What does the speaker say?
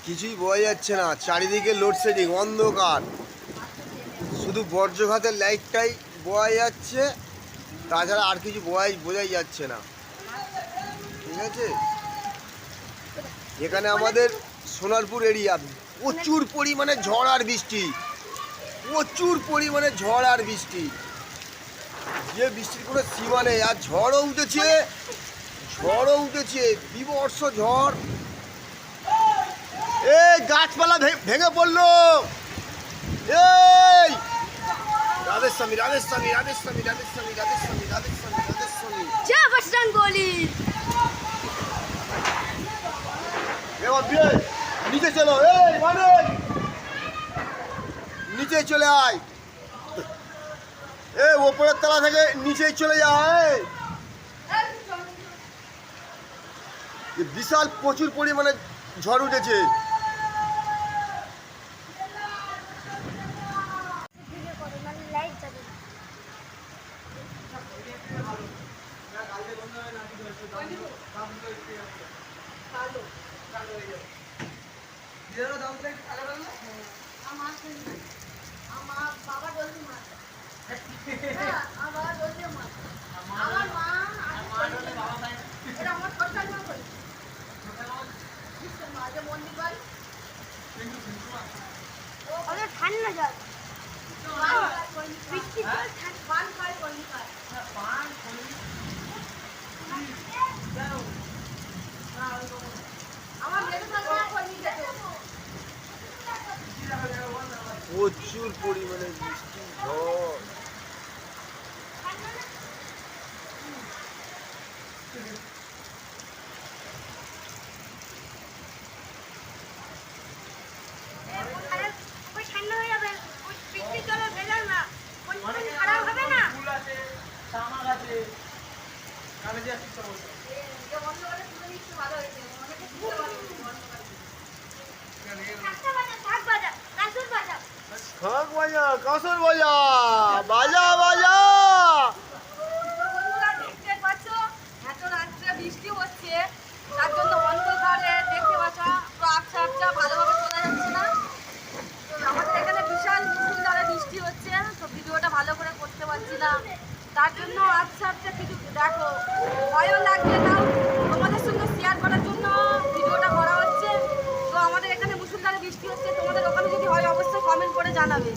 কিছুই বোঝা যাচ্ছে না, চারিদিকে লোডশেডিং, অন্ধকার, শুধু বর্জ্যঘাতের লাইটটাই বোঝা যাচ্ছে, তাছাড়া আর কিছু বোঝাই যাচ্ছে না। ঠিক আছে, এখানে আমাদের সোনারপুর এরিয়া প্রচুর পরিমাণে ঝড় আর বৃষ্টি, প্রচুর পরিমাণে ঝড় আর বৃষ্টি, যে বৃষ্টির কোনো সীমা নেই। আর ঝড়ও উঠেছে, বিভৎস ঝড়। এই গাছপালা ভেঙে পড়লো। এই রাধেস্বামী রাধেস্বামী রাধেস্বামী রাধেস্বামী রাধেস্বামী রাধেস্বামী রাধেস্বামী জয় বজরং বলি। এবার বিয়ে নিচে চলো, এই মানে নিচে চলে আয়, এই ওপরের তলা থেকে নিচে চলে যায়। বিশাল প্রচুর পরিমাণে ঝড় উঠেছে। ঠান্ডা জল প্রচুর পরিমাণে বৃষ্টি ঝড়। ঠান্ডা হয়ে যাবে, বৃষ্টির জলে ভেজাল না, খারাপ হবে না। শাঁখ বাজা, কাঁসর বাজা, বাজা বাজা। দেখতে পাচ্ছ এত রাত্রে বৃষ্টি হচ্ছে, তার জন্য অন্ধকারে দেখতে পাচ্ছ তো আবছা আবছা ভালোভাবে শোনা যাচ্ছে না। তো আমাদের এখানে বিশাল মুষলধারে বৃষ্টি হচ্ছে, তো ভিডিওটা ভালো করে করতে পারছি না, তার জন্য আবছা আবছা কিছু দেখো, ভয়ও লাগছে, তাও তোমাদের সঙ্গে শেয়ার করার জন্য ভিডিওটা করা হচ্ছে। তো আমাদের এখানে মুষলধারে বৃষ্টি হচ্ছে, তোমাদের ওখানে যদি হয় অবশ্যই কমেন্ট করে জানাবে।